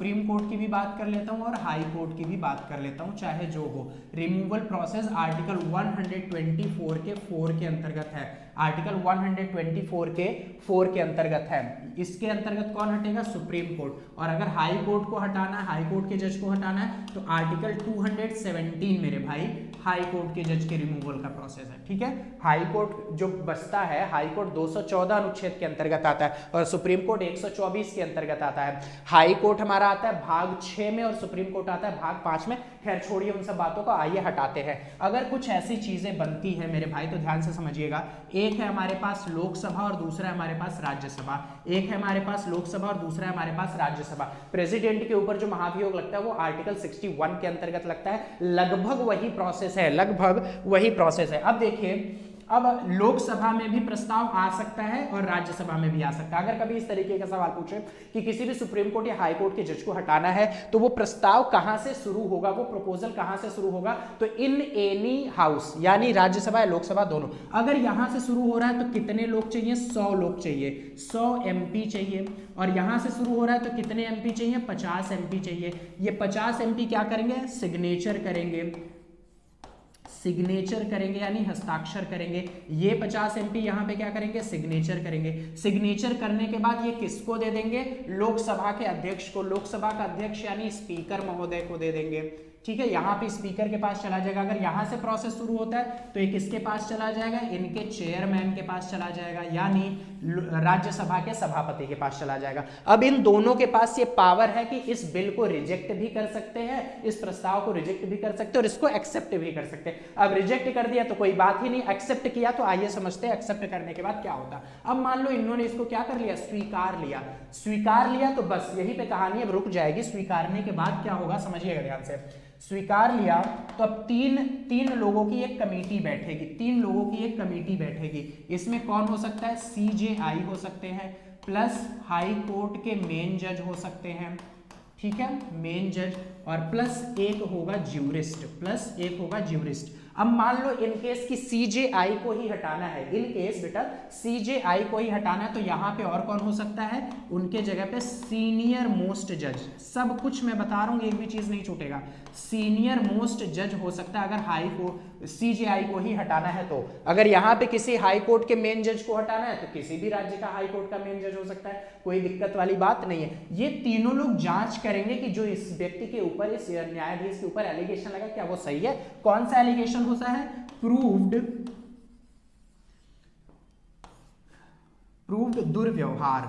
Supreme court की भी बात कर लेता हूं और हाई कोर्ट की भी बात कर लेता हूं, चाहे जो हो। रिमूवल प्रोसेस आर्टिकल 124 के 4 के अंतर्गत है, आर्टिकल 124 के 4 के अंतर्गत है। इसके अंतर्गत कौन हटेगा? Supreme court. और अगर हाई कोर्ट को हटाना है, हाई कोर्ट के जज को हटाना है, तो आर्टिकल 217 मेरे भाई हाई कोर्ट के जज के रिमूवल का प्रोसेस है। ठीक है, हाई कोर्ट जो बचता है, हाई कोर्ट 214 अनुच्छेद के अंतर्गत आता है और सुप्रीम कोर्ट 124 के अंतर्गत आता है। हाई कोर्ट हमारा आता है भाग 6 में और सुप्रीम कोर्ट आता है भाग 5 में। खैर छोड़िए उन सब बातों को, आइए हटाते हैं। अगर कुछ ऐसी चीजें बनती हैं मेरे भाई तो ध्यान से समझिएगा। एक है हमारे पास लोकसभा और दूसरा है हमारे पास राज्यसभा। एक है हमारे पास लोकसभा और दूसरा है हमारे पास राज्यसभा। प्रेसिडेंट के ऊपर जो महाभियोग लगता है वो आर्टिकल 61 के अंतर्गत लगता है। लगभग वही प्रोसेस है, लगभग वही प्रोसेस है। अब देखिए, अब लोकसभा में भी प्रस्ताव आ सकता है और राज्यसभा में भी आ सकता है। अगर कभी इस तरीके का सवाल पूछे कि किसी भी सुप्रीम कोर्ट या हाई कोर्ट के जज को हटाना है तो वो प्रस्ताव कहां से शुरू होगा, वो प्रपोजल कहां से शुरू होगा, तो इन एनी हाउस, यानी राज्यसभा या लोकसभा दोनों। अगर यहां से शुरू हो रहा है तो कितने लोग चाहिए? 100 लोग चाहिए, 100 MP चाहिए। और यहां से शुरू हो रहा है तो कितने MP चाहिए? 50 MP चाहिए। ये 50 MP क्या करेंगे? सिग्नेचर करेंगे, सिग्नेचर करेंगे यानी हस्ताक्षर करेंगे। ये 50 MP यहां पे क्या करेंगे? सिग्नेचर करेंगे। सिग्नेचर करने के बाद ये किसको दे देंगे? लोकसभा के अध्यक्ष को। लोकसभा का अध्यक्ष यानी स्पीकर महोदय को दे देंगे। ठीक है, यहाँ पे स्पीकर के पास चला जाएगा। अगर यहाँ से प्रोसेस शुरू होता है तो ये किसके पास चला जाएगा? इनके चेयरमैन के पास चला जाएगा, यानी राज्यसभा के सभापति के पास चला जाएगा। अब इन दोनों के पास ये पावर है कि इस बिल को रिजेक्ट भी कर सकते हैं, इस प्रस्ताव को रिजेक्ट भी कर सकते हैं और इसको एक्सेप्ट भी कर सकते हैं। अब रिजेक्ट कर दिया तो कोई बात ही नहीं, एक्सेप्ट किया तो आइए समझते हैं एक्सेप्ट करने के बाद क्या होता। अब मान लो इन्होंने इसको क्या कर लिया? स्वीकार लिया। स्वीकार लिया तो बस यहीं पे कहानी अब रुक जाएगी। स्वीकारने के बाद क्या होगा समझिएगा ध्यान से। स्वीकार लिया तो अब तीन लोगों की एक कमेटी बैठेगी, 3 लोगों की एक कमेटी बैठेगी। इसमें कौन हो सकता है? CJI हो सकते हैं, प्लस हाई कोर्ट के मेन जज हो सकते हैं। ठीक है, मेन जज, और प्लस एक होगा ज्यूरिस्ट, प्लस एक होगा ज्यूरिस्ट। अब मान लो इन केस की CJI को ही हटाना है, इन केस बेटा CJI को ही हटाना है तो यहाँ पे और कौन हो सकता है? उनके जगह पे सीनियर मोस्ट जज। सब कुछ मैं बता रहा हूँ, एक भी चीज नहीं छूटेगा। सीनियर मोस्ट जज हो सकता है अगर हाई को CJI को ही हटाना है तो। अगर यहाँ पे किसी हाई कोर्ट के मेन जज को हटाना है तो किसी भी राज्य का हाई कोर्ट का मेन जज हो सकता है, कोई दिक्कत वाली बात नहीं है। ये तीनों लोग जांच करेंगे कि जो इस व्यक्ति के ऊपर, इस न्यायाधीश के ऊपर एलिगेशन लगा क्या वो सही है। कौन सा एलिगेशन होता है? प्रूव्ड दुर्व्यवहार।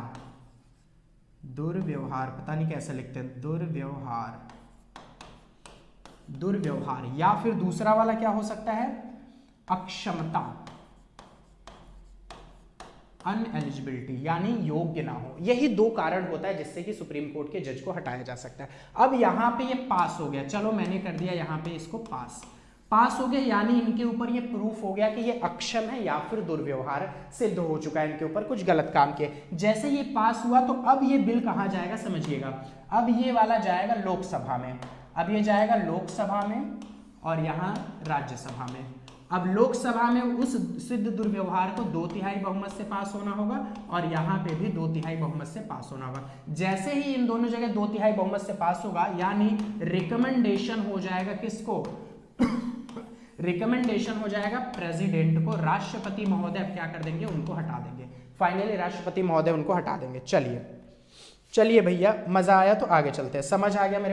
दुर्व्यवहार पता नहीं कैसे लिखते हैं, दुर्व्यवहार। या फिर दूसरा वाला क्या हो सकता है? अक्षमता, अनएलिजिबिलिटी, यानी योग्य ना हो। यही 2 कारण होता है जिससे कि सुप्रीम कोर्ट के जज को हटाया जा सकता है। अब यहां पे ये पास हो गया, चलो मैंने कर दिया यहां पे इसको पास हो गया, यानी इनके ऊपर ये प्रूफ हो गया कि ये अक्षम है या फिर दुर्व्यवहार सिद्ध हो चुका है, इनके ऊपर कुछ गलत काम किए। जैसे ये पास हुआ तो अब ये बिल कहां जाएगा समझिएगा। अब ये वाला जाएगा लोकसभा में, अब ये जाएगा लोकसभा में और यहाँ राज्यसभा में। अब लोकसभा में उस सिद्ध दुर्व्यवहार को 2/3 बहुमत से पास होना होगा और यहाँ पे भी 2/3 बहुमत से पास होना होगा। जैसे ही इन दोनों जगह 2/3 बहुमत से पास होगा, यानी रिकमेंडेशन हो जाएगा किसको? रिकमेंडेशन हो जाएगा प्रेसिडेंट को। राष्ट्रपति महोदय अब क्या कर देंगे? उनको हटा देंगे। फाइनली राष्ट्रपति महोदय उनको हटा देंगे। चलिए भैया, मजा आया तो आगे चलते हैं। समझ आ गया मेरे